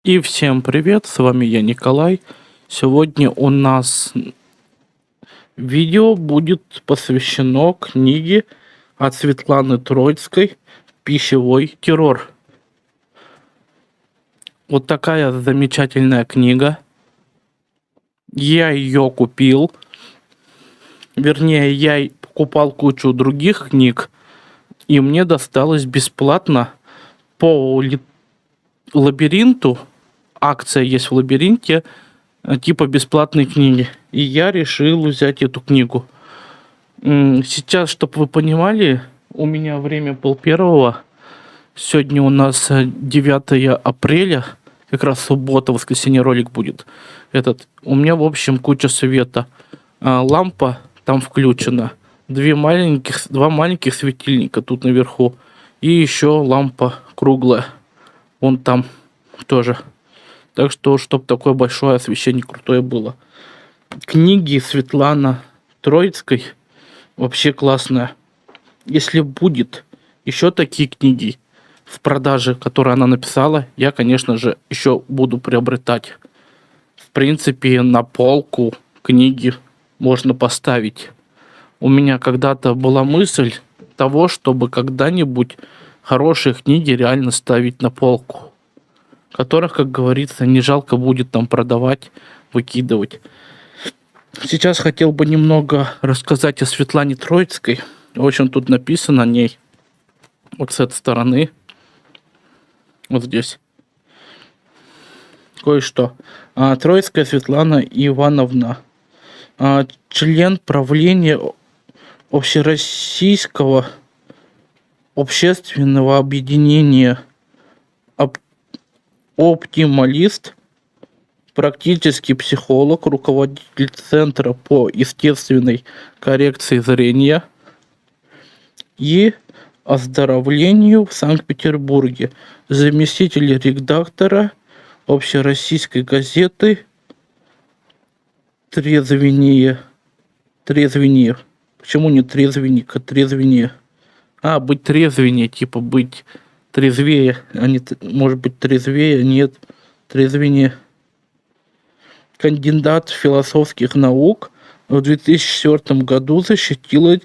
И всем привет, с вами я, Николай. Сегодня у нас видео будет посвящено книге от Светланы Троицкой «Пищевой террор». Вот такая замечательная книга. Я ее купил. Вернее, я покупал кучу других книг, и мне досталось бесплатно по лабиринту. Акция есть в лабиринте, типа бесплатной книги. И я решил взять эту книгу. Сейчас, чтобы вы понимали, у меня время полпервого. Сегодня у нас 9 апреля. Как раз суббота, воскресенье ролик будет. У меня, в общем, куча света. Лампа там включена. Два маленьких светильника тут наверху. И еще лампа круглая. Вон там тоже. Так что, чтобы такое большое освещение крутое было. Книги Светланы Троицкой вообще классная. Если будет еще такие книги в продаже, которые она написала, я, конечно же, еще буду приобретать. В принципе, на полку книги можно поставить. У меня когда-то была мысль того, чтобы когда-нибудь хорошие книги реально ставить на полку, которых, как говорится, не жалко будет там продавать, выкидывать. Сейчас хотел бы немного рассказать о Светлане Троицкой. В общем, тут написано о ней вот с этой стороны. Вот здесь. Кое-что. Троицкая Светлана Ивановна. Член правления Общероссийского общественного объединения «Оптималист», практический психолог, руководитель Центра по естественной коррекции зрения и оздоровлению в Санкт-Петербурге, заместитель редактора общероссийской газеты «Трезвение». Почему не трезвенник, а трезвение? Быть трезвеннее, типа быть трезвее, а не, может быть, трезвее, нет, трезвенее. Кандидат философских наук, в 2004 году защитила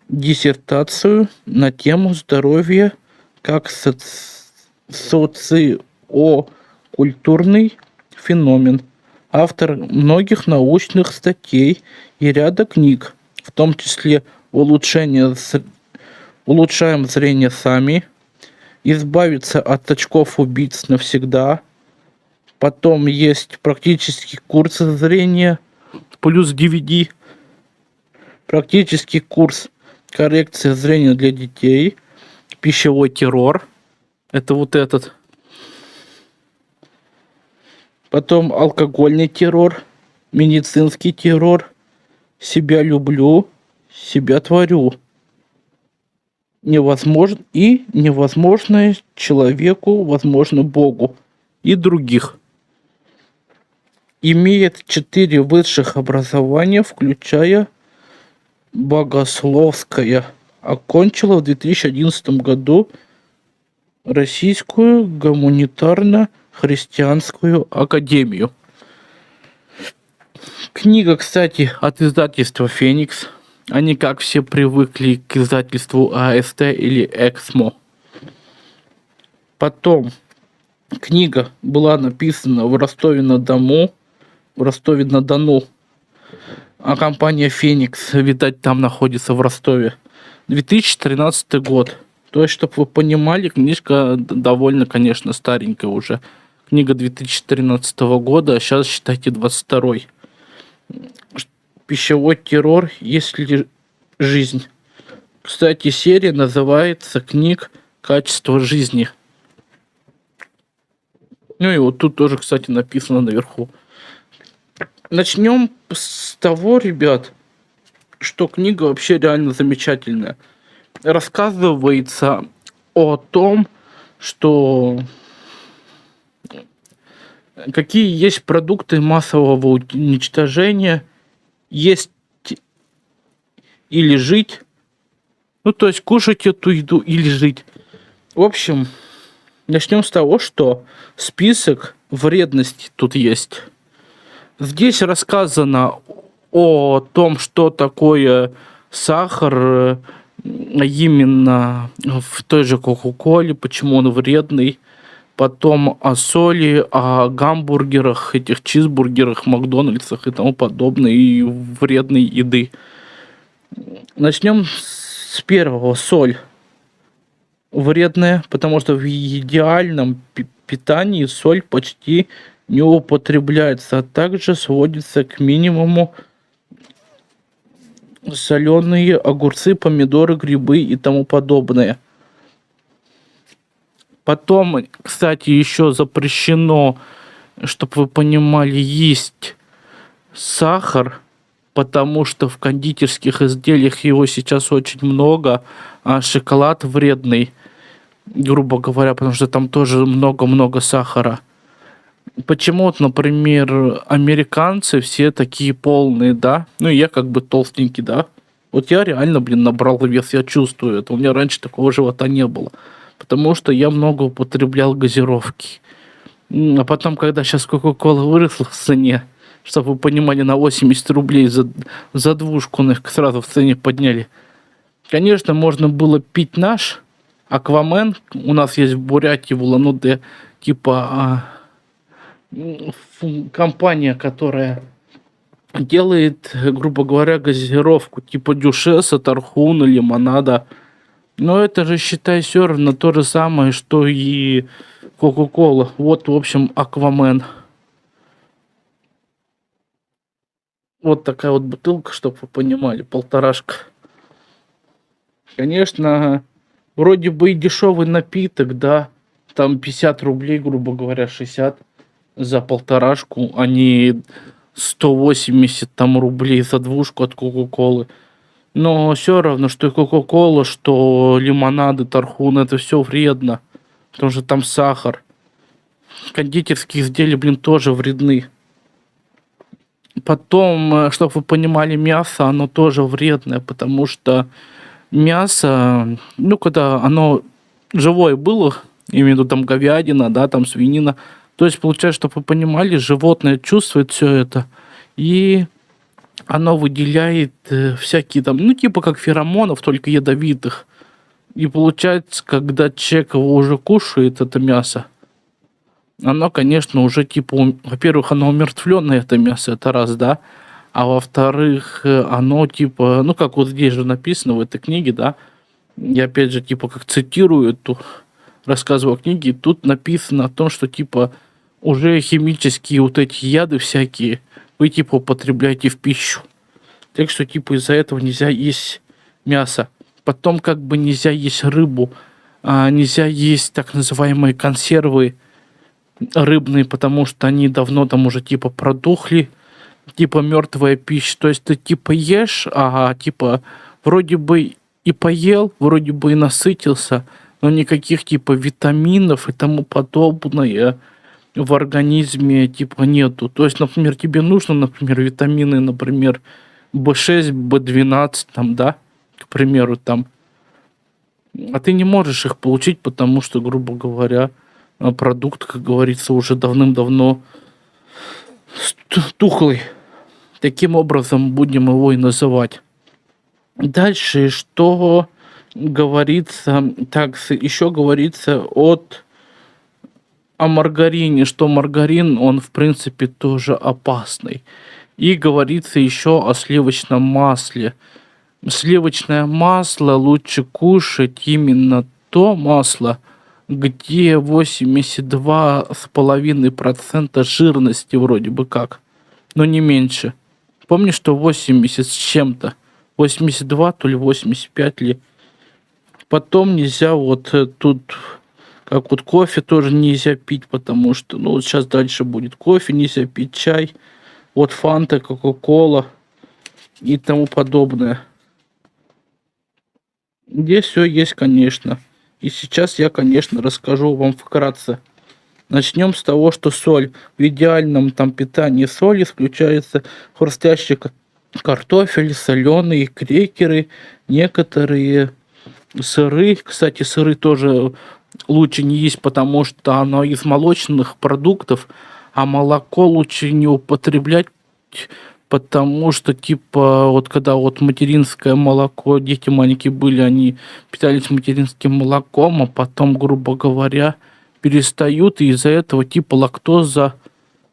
диссертацию на тему здоровья как социокультурный феномен. Автор многих научных статей и ряда книг, в том числе «Улучшаем зрение сами», «Избавиться от очков убийц навсегда». Потом есть практический курс зрения плюс DVD, практический курс коррекция зрения для детей, пищевой террор. Это вот этот. Потом алкогольный террор, медицинский террор, себя люблю, себя творю. Невозможное человеку, возможно Богу и других. Имеет 4 высших образования, включая богословское. Окончила в 2011 году Российскую гуманитарно-христианскую академию. Книга, кстати, от издательства «Феникс». Они, как все, привыкли к издательству АСТ или Эксмо. Потом книга была написана в Ростове-на-Дону. А компания «Феникс», видать, там находится в Ростове. 2013 год. То есть, чтобы вы понимали, книжка довольно, конечно, старенькая уже. Книга 2013 года, а сейчас, считайте, 22-й. «Пищевой террор. Есть ли жизнь?» Кстати, серия называется «Книг. Качество жизни». Ну и вот тут тоже, кстати, написано наверху. Начнем с того, ребят, что книга вообще реально замечательная. Рассказывается о том, что какие есть продукты массового уничтожения, есть или жить. Ну, то есть кушать эту еду или жить. В общем, Начнем с того, что список вредностей тут есть. Здесь рассказано о том, что такое сахар, именно в той же Кока-Коле, почему он вредный. Потом о соли, о гамбургерах, этих чизбургерах, Макдональдсах и тому подобное, и вредной еды. Начнем с первого. Соль вредная, потому что в идеальном питании соль почти не употребляется, а также сводится к минимуму соленые огурцы, помидоры, грибы и тому подобное. Потом, кстати, еще запрещено, чтобы вы понимали, есть сахар, потому что в кондитерских изделиях его сейчас очень много, а шоколад вредный, грубо говоря, потому что там тоже много-много сахара. Почему, вот, например, американцы все такие полные, да? Ну, и я как бы толстенький, да? Вот я реально, набрал вес, я чувствую это. У меня раньше такого живота не было. Потому что я много употреблял газировки. А потом, когда сейчас Кока-Кола выросла в цене, чтобы вы понимали, на 80 рублей за двушку их сразу в цене подняли. Конечно, можно было пить наш Аквамен. У нас есть в Бурятии, в Улан-Удэ, типа компания, которая делает, грубо говоря, газировку типа Дюшеса, Тархуна, Лимонада. Но это же, считай, все равно то же самое, что и Кока-Кола. Вот, в общем, Аквамен. Вот такая вот бутылка, чтобы вы понимали, полторашка. Конечно, вроде бы и дешевый напиток, да, там 50 рублей, грубо говоря, 60 за полторашку, а не 180 там рублей за двушку от Кока-Колы. Но все равно, что и Кока-Кола, что лимонады, Тархун, это все вредно. Потому что там сахар. Кондитерские изделия, тоже вредны. Потом, чтобы вы понимали, мясо, оно тоже вредное, потому что мясо, когда оно живое было, имею в виду там говядина, да, там свинина, то есть получается, чтобы вы понимали, животное чувствует все это, и оно выделяет всякие там, типа как феромонов, только ядовитых. И получается, когда человек его уже кушает, это мясо, оно, конечно, уже типа, во-первых, оно умертвленное, это мясо, это раз, да, а во-вторых, оно типа, как вот здесь же написано в этой книге, да, я опять же типа как цитирую эту, рассказываю о книге, тут написано о том, что типа уже химические вот эти яды всякие вы типа употребляете в пищу. Так что типа из-за этого нельзя есть мясо. Потом как бы нельзя есть рыбу, нельзя есть так называемые консервы рыбные, потому что они давно там уже типа продухли, типа мертвая пища. То есть ты типа ешь, типа вроде бы и поел, вроде бы и насытился, но никаких типа витаминов и тому подобное в организме типа нету. То есть, например, тебе нужно, например, витамины, например, B6, B12, там, да, к примеру, там, а ты не можешь их получить, потому что, грубо говоря, продукт, как говорится, уже давным-давно тухлый. Таким образом будем его и называть. Дальше, что говорится, так, еще говорится о маргарине, что маргарин, он, в принципе, тоже опасный. И говорится еще о сливочном масле. Сливочное масло лучше кушать именно то масло, где 82,5% жирности вроде бы как, но не меньше. Помню, что 80 с чем-то. 82, то ли 85 ли. Потом нельзя вот тут, как вот кофе тоже нельзя пить, потому что, вот сейчас дальше будет кофе, нельзя пить чай, вот фанта, кока-кола и тому подобное. Здесь все есть, конечно. И сейчас я, конечно, расскажу вам вкратце. Начнем с того, что соль. В идеальном там питании соль исключается хрустящий картофель, соленые крекеры, некоторые сыры. Кстати, сыры тоже лучше не есть, потому что оно из молочных продуктов, а молоко лучше не употреблять, потому что, типа, вот когда вот материнское молоко, дети маленькие были, они питались материнским молоком, а потом, грубо говоря, перестают, и из-за этого, типа, лактоза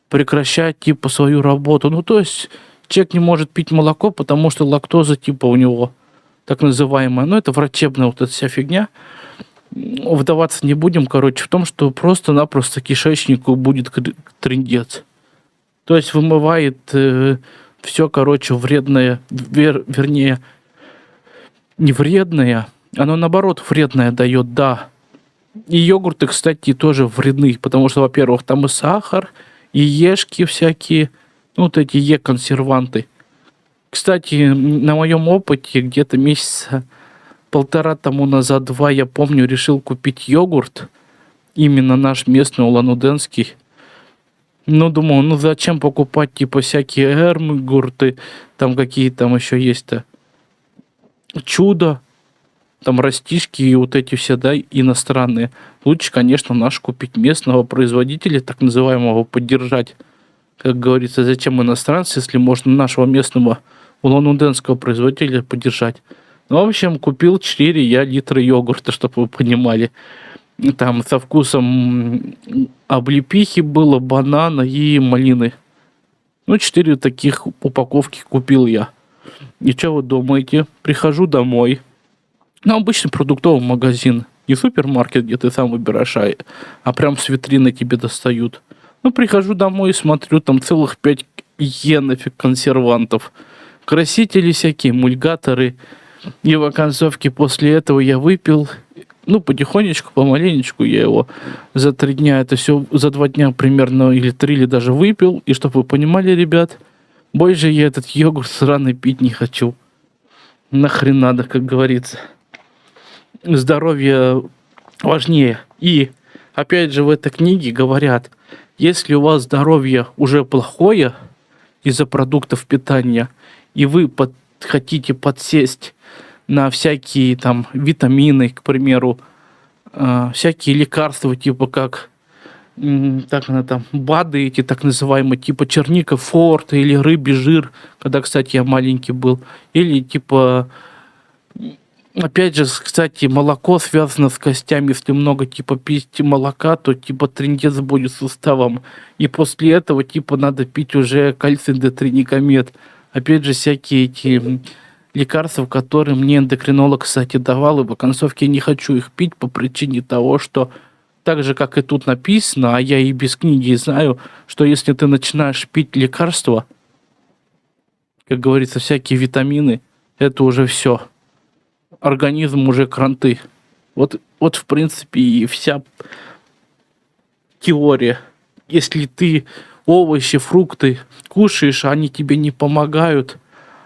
прекращает, типа, свою работу. Ну, то есть, человек не может пить молоко, потому что лактоза, типа, у него так называемая, ну, это врачебная вот эта вся фигня. Вдаваться не будем, короче, в том, что просто-напросто кишечнику будет трындец. То есть вымывает все, короче, вредное, вернее, не вредное, оно наоборот вредное дает, да. И йогурты, кстати, тоже вредны, потому что, во-первых, там и сахар, и ешки всякие, ну, вот эти Е-консерванты. Кстати, на моем опыте где-то месяца полтора тому назад, 2, я помню, решил купить йогурт, именно наш местный, улан-удэнский. Ну, думал, ну зачем покупать, типа, всякие эрмигурты, там какие там еще есть-то, чудо, там растишки и вот эти все, да, иностранные. Лучше, конечно, наш купить местного производителя, так называемого, поддержать. Как говорится, зачем иностранцы, если можно нашего местного улан-удэнского производителя поддержать. Ну, в общем, купил 4 я литра йогурта, чтобы вы понимали. Там со вкусом облепихи было, банана и малины. Ну, 4 таких упаковки купил я. И что вы думаете? Прихожу домой. Ну, обычный продуктовый магазин. Не супермаркет, где ты сам выбираешь, а прям с витрины тебе достают. Ну, прихожу домой и смотрю, там целых 5 нафиг консервантов. Красители всякие, мульгаторы. И в оконцовке после этого я выпил, ну, потихонечку, помаленечку я его за 3 дня, это все за 2 дня примерно, или 3, или даже выпил. И чтобы вы понимали, ребят, больше я этот йогурт сраный пить не хочу. Нахрен надо, как говорится. Здоровье важнее. И, опять же, в этой книге говорят, если у вас здоровье уже плохое из-за продуктов питания, и вы хотите подсесть на всякие там витамины, к примеру, всякие лекарства, типа как так она там, БАДы эти так называемые, типа черника форт или рыбий жир, когда, кстати, я маленький был, или типа, опять же, кстати, молоко связано с костями, если много типа пить молока, то типа трындец будет с суставом, и после этого типа надо пить уже кальций детринекомет. Опять же, всякие эти лекарства, которые мне эндокринолог, кстати, давал, и в концовке я не хочу их пить по причине того, что так же, как и тут написано, а я и без книги знаю, что если ты начинаешь пить лекарства, как говорится, всякие витамины, это уже все. Организм уже кранты. Вот в принципе и вся теория. Если ты овощи, фрукты кушаешь, они тебе не помогают,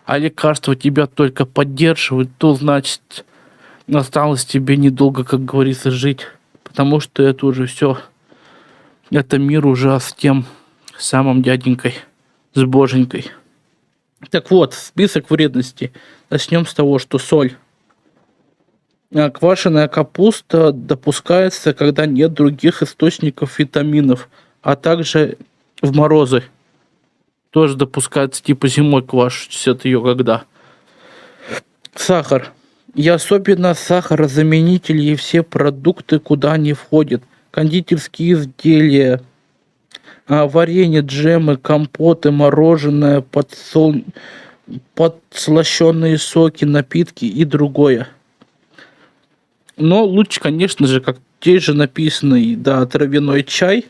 а лекарства тебя только поддерживают, то значит осталось тебе недолго, как говорится, жить. Потому что это уже все. Это мир уже с тем самым дяденькой, с боженькой. Так вот, список вредностей. Начнем с того, что соль. Квашеная капуста допускается, когда нет других источников витаминов, а также в морозы. Тоже допускается, типа зимой квашить это ее когда. Сахар. И особенно сахарозаменители и все продукты, куда они входят. Кондитерские изделия, варенье, джемы, компоты, мороженое, подслащенные соки, напитки и другое. Но лучше, конечно же, как здесь же написано, да, травяной чай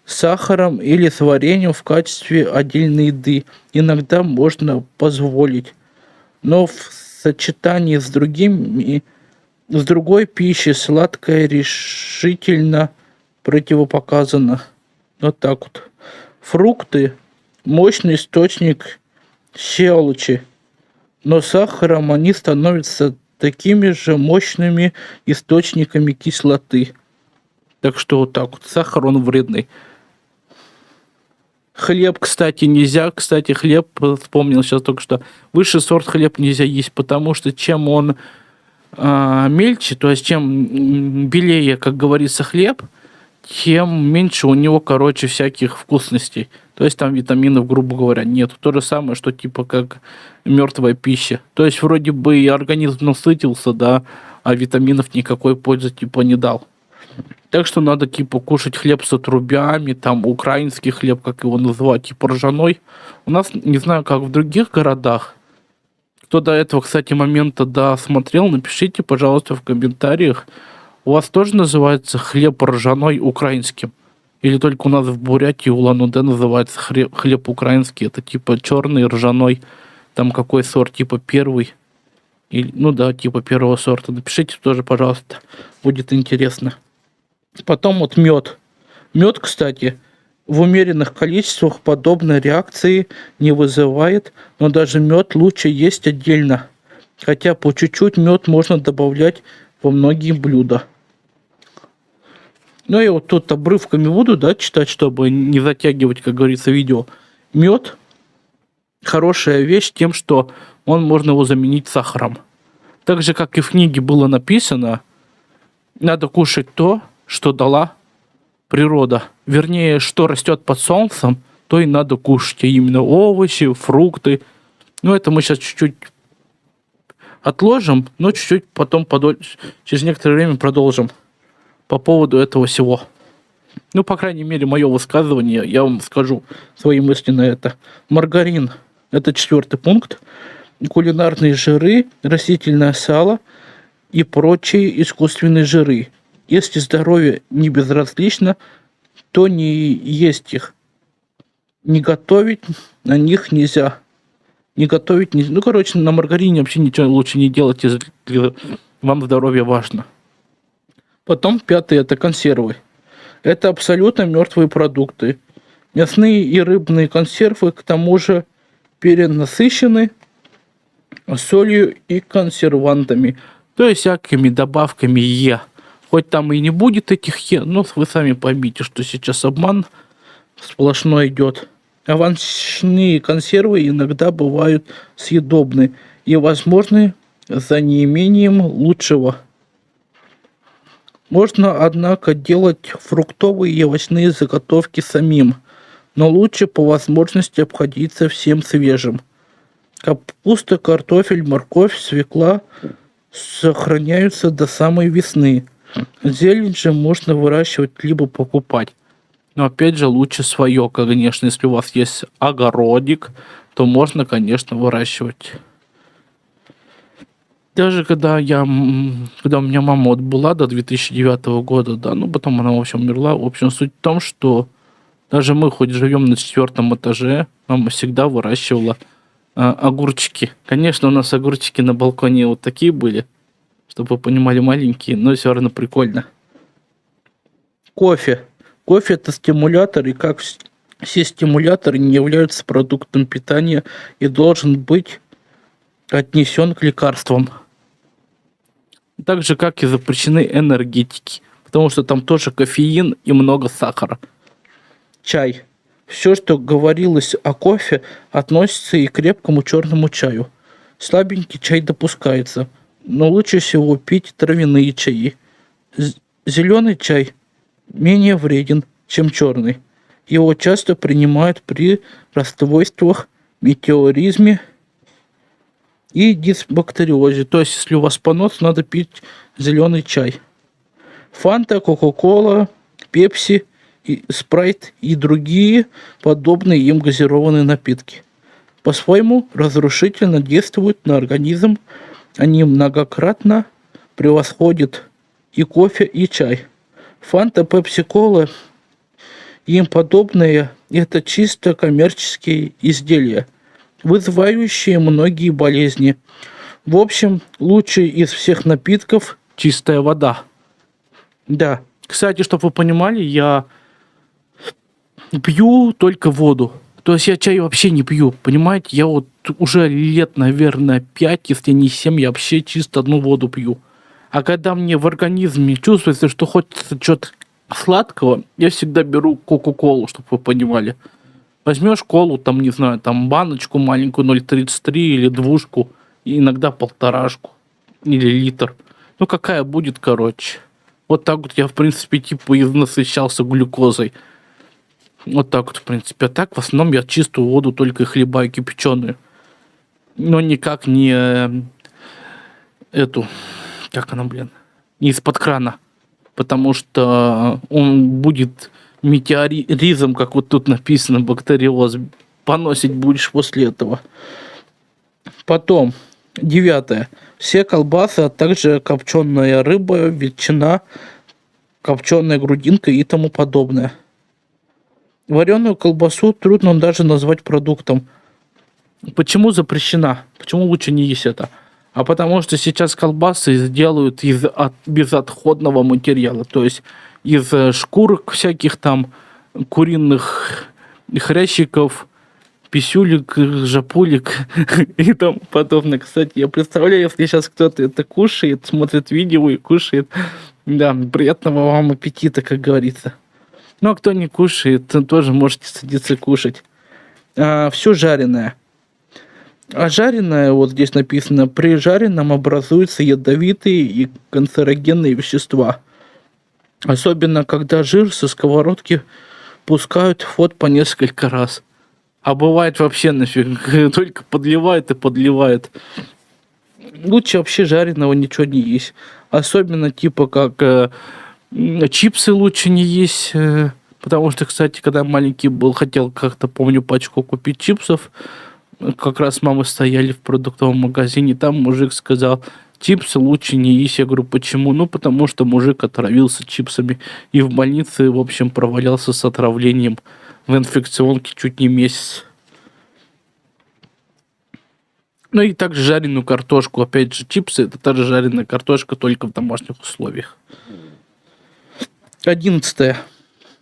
с сахаром или с вареньем в качестве отдельной еды. Иногда можно позволить. Но в сочетании с другой пищей сладкое решительно противопоказано. Вот так вот. Фрукты – мощный источник щелочи, но сахаром они становятся такими же мощными источниками кислоты. Так что вот так вот. Сахар, он вредный. Хлеб, кстати, нельзя. Кстати, хлеб, вспомнил сейчас только что, высший сорт хлеб нельзя есть, потому что чем он мельче, то есть чем белее, как говорится, хлеб, тем меньше у него, короче, всяких вкусностей. То есть там витаминов, грубо говоря, нет. То же самое, что типа как мертвая пища. То есть вроде бы и организм насытился, да, а витаминов никакой пользы типа не дал. Так что надо типа кушать хлеб с отрубями, там украинский хлеб, как его называют, типа ржаной. У нас, не знаю, как в других городах. Кто до этого, кстати, момента досмотрел, напишите, пожалуйста, в комментариях. У вас тоже называется хлеб ржаной украинским? Или только у нас в Бурятии, в Улан-Удэ называется хлеб украинский? Это типа черный, ржаной. Там какой сорт? Типа первый? Или, ну да, типа первого сорта. Напишите тоже, пожалуйста. Будет интересно. Потом вот мед. Мед, кстати, в умеренных количествах подобной реакции не вызывает, но даже мед лучше есть отдельно. Хотя по чуть-чуть мед можно добавлять во многие блюда. Ну, я вот тут обрывками буду, да, читать, чтобы не затягивать, как говорится, видео. Мед хорошая вещь тем, что можно его заменить сахаром. Так же, как и в книге было написано, надо кушать то, что дала природа. Вернее, что растет под солнцем, то и надо кушать. А именно овощи, фрукты. Ну, это мы сейчас чуть-чуть отложим, но чуть-чуть потом через некоторое время продолжим по поводу этого всего. Ну, по крайней мере, мое высказывание, я вам скажу свои мысли на это. Маргарин – это 4-й пункт. Кулинарные жиры, растительное сало и прочие искусственные жиры. Если здоровье не безразлично, то не есть их. Не готовить на них нельзя. Не готовить нельзя. Ну, короче, на маргарине вообще ничего лучше не делать, если вам здоровье важно. Потом 5-й – это консервы. Это абсолютно мертвые продукты. Мясные и рыбные консервы, к тому же, перенасыщены солью и консервантами. То есть всякими добавками Е. Хоть там и не будет этих Е, но вы сами поймите, что сейчас обман сплошной идет. Овощные консервы иногда бывают съедобны и возможны за неимением лучшего. Можно, однако, делать фруктовые и овощные заготовки самим, но лучше по возможности обходиться всем свежим. Капуста, картофель, морковь, свекла сохраняются до самой весны. Зелень же можно выращивать либо покупать. Но опять же лучше свое, конечно, если у вас есть огородик, то можно, конечно, выращивать. Даже когда у меня мама вот была до 2009 года, да, ну потом она, в общем, умерла. В общем, суть в том, что даже мы хоть живем на 4-м этаже, мама всегда выращивала огурчики. Конечно, у нас огурчики на балконе вот такие были, чтобы вы понимали, маленькие, но все равно прикольно. Кофе. Кофе – это стимулятор, и как все стимуляторы не являются продуктом питания и должен быть отнесен к лекарствам. Так же, как и запрещены энергетики, потому что там тоже кофеин и много сахара. Чай. Все, что говорилось о кофе, относится и к крепкому черному чаю. Слабенький чай допускается, но лучше всего пить травяные чаи. Зеленый чай менее вреден, чем черный. Его часто принимают при расстройствах, метеоризме и дисбактериозе. То есть, если у вас понос, надо пить зеленый чай. Фанта, Кока-Кола, Пепси, Спрайт и другие подобные им газированные напитки. По-своему разрушительно действуют на организм. Они многократно превосходят и кофе, и чай. Фанта, Пепси-Кола и им подобные – это чисто коммерческие изделия, вызывающие многие болезни. В общем, лучший из всех напитков – чистая вода. Да, кстати, чтобы вы понимали, я пью только воду. То есть я чай вообще не пью, понимаете? Я вот уже лет, наверное, 5, если не 7, я вообще чисто одну воду пью. А когда мне в организме чувствуется, что хочется что-то сладкого, я всегда беру Кока-Колу, чтобы вы понимали. Возьмешь колу, там, не знаю, там баночку маленькую 0,33 или двушку, и иногда полторашку или литр. Ну, какая будет, короче. Вот так вот я, в принципе, типа насыщался глюкозой. Вот так вот, в принципе. А так, в основном, я чистую воду только хлебаю кипяченую. Но никак не эту, как она, блин, не из-под крана. Потому что он будет метеоризм, как вот тут написано, бактериоз. Поносить будешь после этого. Потом, 9. Все колбасы, а также копченая рыба, ветчина, копченая грудинка и тому подобное. Вареную колбасу трудно даже назвать продуктом. Почему запрещена? Почему лучше не есть это? А потому что сейчас колбасы сделают из безотходного материала. То есть из шкурок всяких там, куриных хрящиков, писюлик, жопулик и тому подобное. Кстати, я представляю, если сейчас кто-то это кушает, смотрит видео и кушает. Да, приятного вам аппетита, как говорится. Ну, а кто не кушает, тоже можете садиться кушать. Все жареное. А жареное, вот здесь написано, при жареном образуются ядовитые и канцерогенные вещества. Особенно, когда жир со сковородки пускают в ход по несколько раз. А бывает вообще нафиг, только подливает и подливает. Лучше вообще жареного ничего не есть. Особенно типа как чипсы лучше не есть. Потому что, кстати, когда маленький был, хотел как-то, помню, пачку купить чипсов. Как раз мамы стояли в продуктовом магазине, там мужик сказал, чипсы лучше не есть. Я говорю, почему? Ну, потому что мужик отравился чипсами и в больнице, в общем, провалялся с отравлением в инфекционке чуть не месяц. Ну и также жареную картошку. Опять же, чипсы это та же жареная картошка, только в домашних условиях. 11.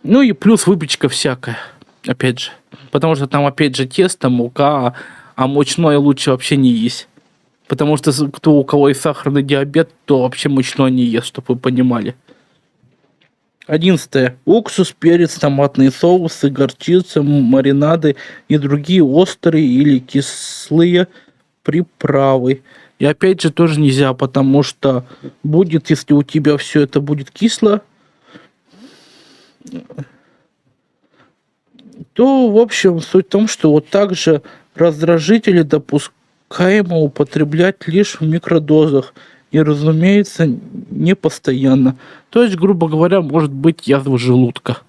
Ну и плюс выпечка всякая. Опять же. Потому что там, опять же, тесто, мука, а мучное лучше вообще не есть. Потому что у кого есть сахарный диабет, то вообще мучное не ест, чтобы вы понимали. 11. Уксус, перец, томатные соусы, горчица, маринады и другие острые или кислые приправы. И опять же тоже нельзя, потому что будет, если у тебя все это будет кисло, то, в общем, суть в том, что вот также раздражители допускаемо употреблять лишь в микродозах и, разумеется, не постоянно. То есть, грубо говоря, может быть язва желудка.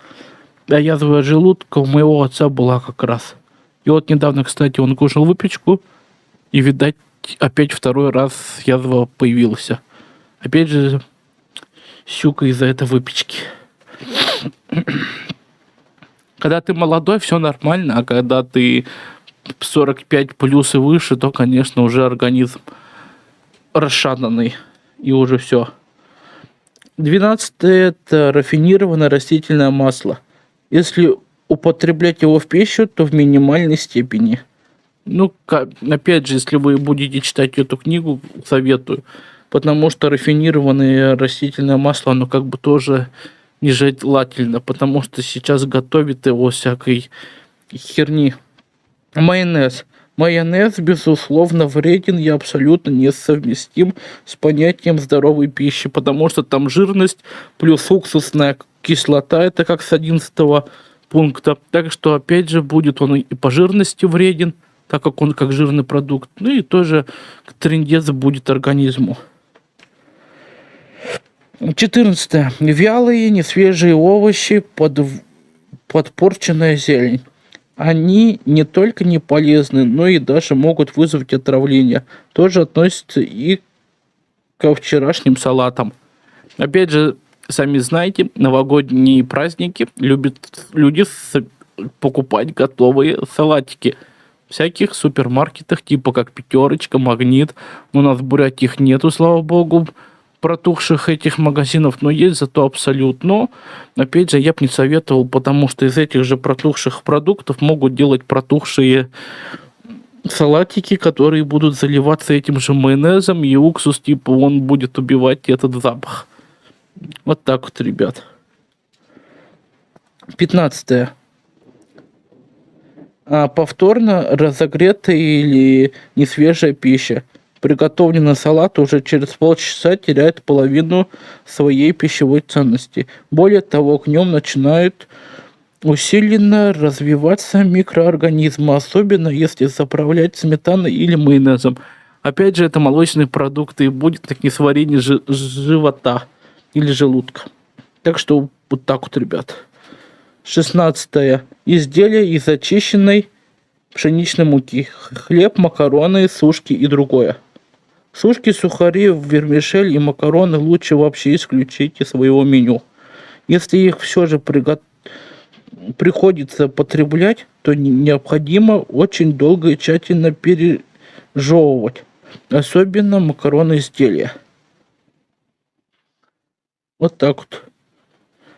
А язва желудка у моего отца была как раз. И вот недавно, кстати, он кушал выпечку, и, видать, опять второй раз язва появилась. Опять же, щука из-за этой выпечки. Когда ты молодой, все нормально, а когда ты 45 плюс и выше, то, конечно, уже организм расшатанный, и уже все. 12. Это рафинированное растительное масло. Если употреблять его в пищу, то в минимальной степени. Ну, опять же, если вы будете читать эту книгу, советую. Потому что рафинированное растительное масло, оно как бы тоже нежелательно, потому что сейчас готовят его всякой херни. Майонез. Майонез, безусловно, вреден и абсолютно несовместим с понятием здоровой пищи, потому что там жирность плюс уксусная кислота, это как с 11 пункта. Так что, опять же, будет он и по жирности вреден, так как он как жирный продукт, ну и тоже трындец будет организму. 14. Вялые, несвежие овощи, подпорченная зелень. Они не только не полезны, но и даже могут вызвать отравление. Тоже относится и ко вчерашним салатам. Опять же, сами знаете, новогодние праздники любят люди покупать готовые салатики. В всяких супермаркетах, типа как Пятерочка, Магнит. У нас в Бурятии их нету, слава богу, протухших этих магазинов, но есть зато Абсолют. Но, опять же, я бы не советовал, потому что из этих же протухших продуктов могут делать протухшие салатики, которые будут заливаться этим же майонезом, и уксус, типа, он будет убивать этот запах. Вот так вот, ребят. 15. Повторно разогретая или несвежая пища. приготовленный салат уже через полчаса теряет половину своей пищевой ценности. Более того, к нем начинают усиленно развиваться микроорганизмы, особенно если заправлять сметаной или майонезом. Опять же, это молочные продукты и будет как несварение живота или желудка. Так что вот так вот, ребят. 16. Изделия из очищенной пшеничной муки. Хлеб, макароны, сушки и другое. Сушки, сухари, вермишель и макароны лучше вообще исключить из своего меню. Если их все же приходится потреблять, то необходимо очень долго и тщательно пережевывать. Особенно макароны изделия. Вот так вот.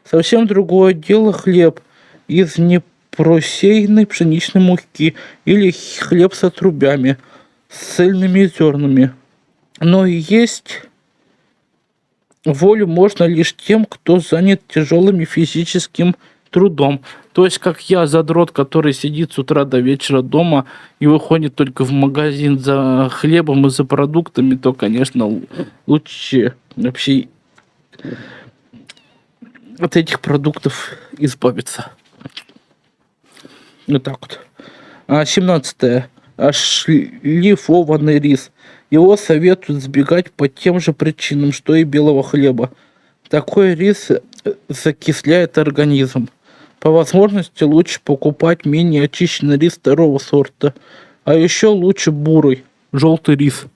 Совсем другое дело хлеб из непросеянной пшеничной муки или хлеб с отрубями, с цельными зернами. Но и есть волю можно лишь тем, кто занят тяжелым физическим трудом. То есть, как я, задрот, который сидит с утра до вечера дома и выходит только в магазин за хлебом и за продуктами, то, конечно, лучше вообще от этих продуктов избавиться. Вот так вот. 17. Шлифованный рис. Его советуют избегать по тем же причинам, что и белого хлеба. Такой рис закисляет организм. По возможности лучше покупать менее очищенный рис второго сорта. А еще лучше бурый, желтый рис.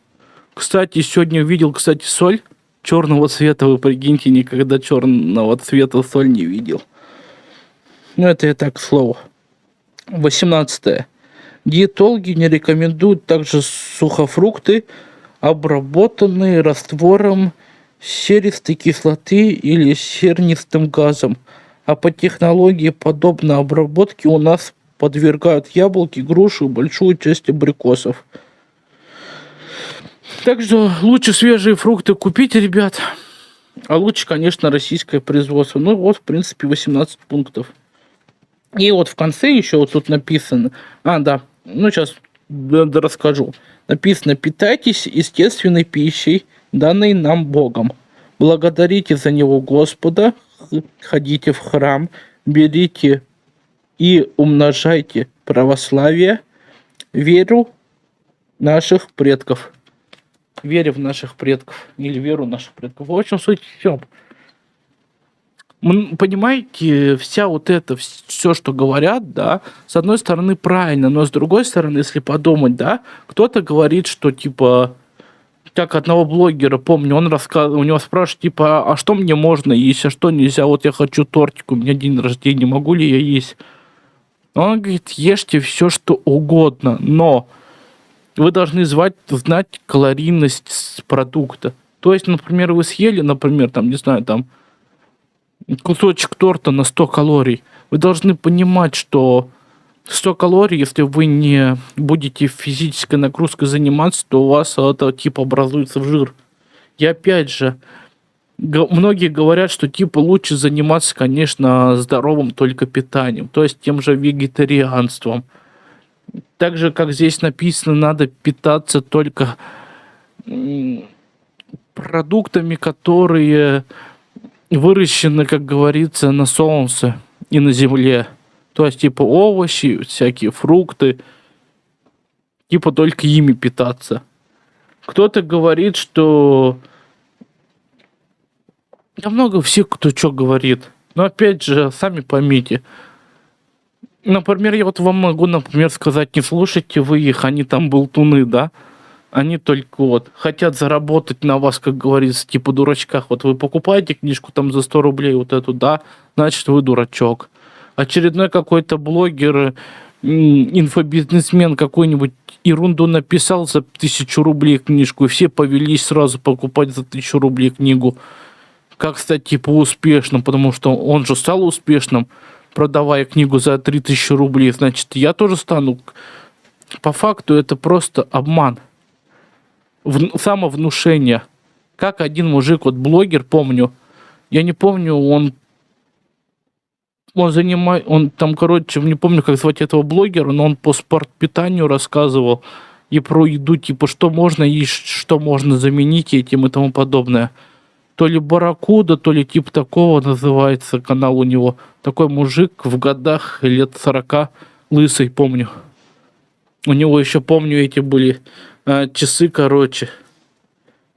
Кстати, сегодня видел, соль черного цвета. Вы прикиньте, никогда черного цвета соль не видел. Ну, это я так, к слову. 18. Диетологи не рекомендуют также сухофрукты, обработанные раствором серистой кислоты или сернистым газом. А по технологии подобной обработки у нас подвергают яблоки, груши и большую часть абрикосов. Также лучше свежие фрукты купить, ребят. А лучше, конечно, российское производство. Ну вот, в принципе, 18 пунктов. И вот в конце еще вот тут написано... да. Ну, сейчас расскажу. Написано: питайтесь естественной пищей, данной нам Богом. Благодарите за него Господа, ходите в храм, берите и умножайте православие, веру наших предков. Вере в наших предков. Или веру наших предков. В общем, суть в чем. Понимаете, вся вот это, все, что говорят, да, с одной стороны правильно, но с другой стороны, если подумать, да, кто-то говорит, что, типа, как одного блогера, помню, он рассказывал, у него спрашивают, типа, а что мне можно есть, а что нельзя, вот я хочу тортик, у меня день рождения, могу ли я есть? Он говорит: ешьте все, что угодно, но вы должны знать калорийность продукта. То есть, например, вы съели, например, там, не знаю, там, кусочек торта на 100 калорий. Вы должны понимать, что 100 калорий, если вы не будете физической нагрузкой заниматься, то у вас это типа образуется в жир. И опять же, многие говорят, что типа лучше заниматься, конечно, здоровым только питанием, то есть тем же вегетарианством. Так же, как здесь написано, надо питаться только продуктами, которые выращены, как говорится, на солнце и на земле. То есть, типа, овощи, всякие фрукты. Типа, только ими питаться. Кто-то говорит, что... Да много всех, кто что говорит. Но, опять же, сами поймите. Например, я вот вам могу, например, сказать: не слушайте вы их, они там болтуны, да? Они только вот хотят заработать на вас, как говорится, типа дурачках. Вот вы покупаете книжку там за 100 рублей, вот эту, да, значит, вы дурачок. Очередной какой-то блогер, инфобизнесмен какой-нибудь ерунду написал за 1000 рублей книжку, и все повелись сразу покупать за 1000 рублей книгу. Как стать, типа, успешным, потому что он же стал успешным, продавая книгу за 3000 рублей, значит, я тоже стану. По факту это просто обман. Самовнушение. Как один мужик, вот блогер, помню, я не помню, он там, короче, не помню, как звать этого блогера, но он по спортпитанию рассказывал. и про еду, типа, что можно есть, что можно заменить этим и тому подобное. То ли Барракуда, то ли типа такого называется канал у него. Такой мужик в годах лет 40, лысый, помню. У него еще, помню, эти были часы, короче.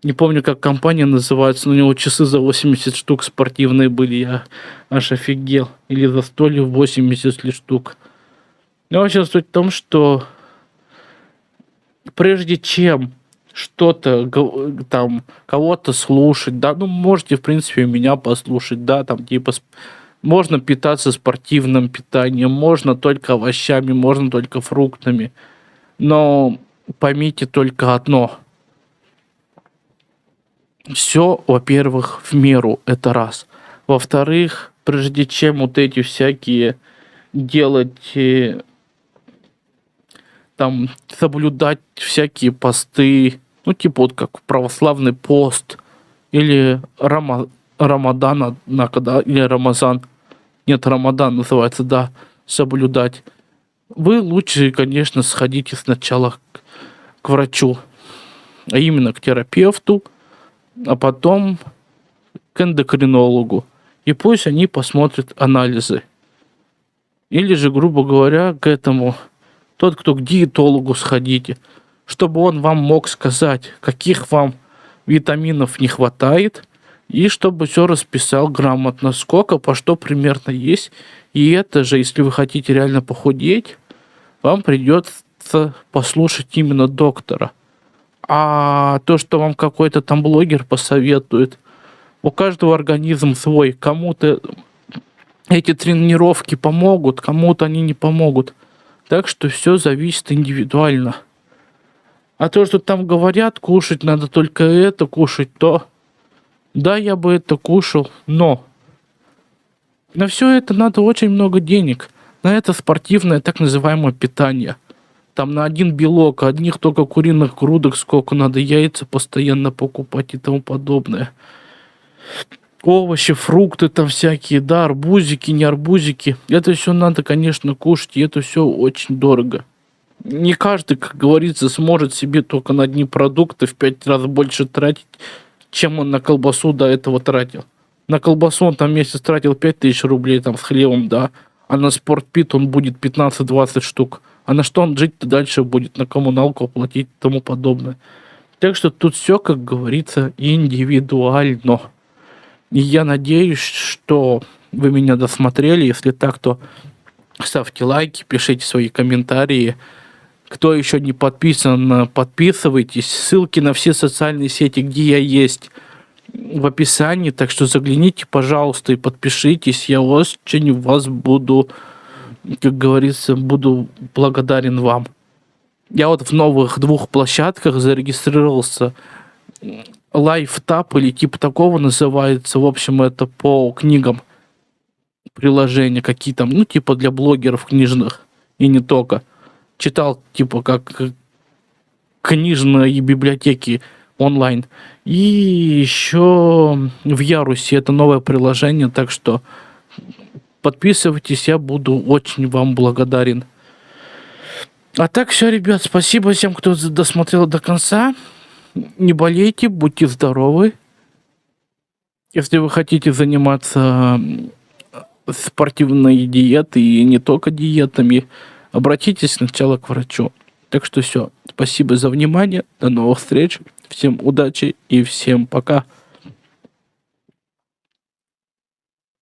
Не помню, как компания называется, но у него часы за 80 штук спортивные были. Я аж офигел. Или за 100 ли 80 ли штук. Ну, вообще, суть в том, что прежде чем что-то там кого-то слушать, да, ну можете в принципе меня послушать, да, там типа можно питаться спортивным питанием, можно только овощами, можно только фруктами, но поймите только одно: все, во-первых, в меру, это раз. Во-вторых, прежде чем вот эти всякие делать там соблюдать всякие посты, ну типа вот как православный пост или Рамадан, или Рамазан, нет, Рамадан называется, да, соблюдать. Вы лучше, конечно, сходите сначала к врачу, а именно к терапевту, а потом к эндокринологу. И пусть они посмотрят анализы. Или же, грубо говоря, к этому тот, кто к диетологу, сходите, чтобы он вам мог сказать, каких вам витаминов не хватает, и чтобы все расписал грамотно, сколько, по что примерно есть. И это же, если вы хотите реально похудеть, вам придется послушать именно доктора. А то, что вам какой-то там блогер посоветует, у каждого организм свой. Кому-то эти тренировки помогут, кому-то они не помогут. Так что все зависит индивидуально. А то, что там говорят, кушать надо только это, кушать то. Да, я бы это кушал, но на все это надо очень много денег. На это спортивное так называемое питание. Там на один белок, одних только куриных грудок сколько надо, яйца постоянно покупать и тому подобное. Овощи, фрукты там всякие, да, арбузики, не арбузики. Это все надо, конечно, кушать, и это все очень дорого. Не каждый, как говорится, сможет себе только на одни продукты в 5 раз больше тратить, чем он на колбасу до этого тратил. На колбасу он там месяц тратил 5000 рублей там с хлебом, да, а на спортпит он будет 15-20 штук. А на что он жить-то дальше будет, на коммуналку платить и тому подобное. Так что тут все, как говорится, индивидуально. И я надеюсь, что вы меня досмотрели. Если так, то ставьте лайки, пишите свои комментарии. Кто еще не подписан, подписывайтесь. Ссылки на все социальные сети, где я есть, в описании. Так что загляните, пожалуйста, и подпишитесь. Я очень вас буду, как говорится, буду благодарен вам. Я вот в новых 2 площадках зарегистрировался. LifeTab или типа такого называется. В общем, это по книгам приложения какие там, ну типа для блогеров книжных и не только. Читал типа как книжные библиотеки онлайн. И еще в Ярусе это новое приложение, так что подписывайтесь, я буду очень вам благодарен. А так все, ребят, спасибо всем, кто досмотрел до конца. Не болейте, будьте здоровы. Если вы хотите заниматься спортивной диетой и не только диетами, обратитесь сначала к врачу. Так что все, спасибо за внимание, до новых встреч, всем удачи и всем пока.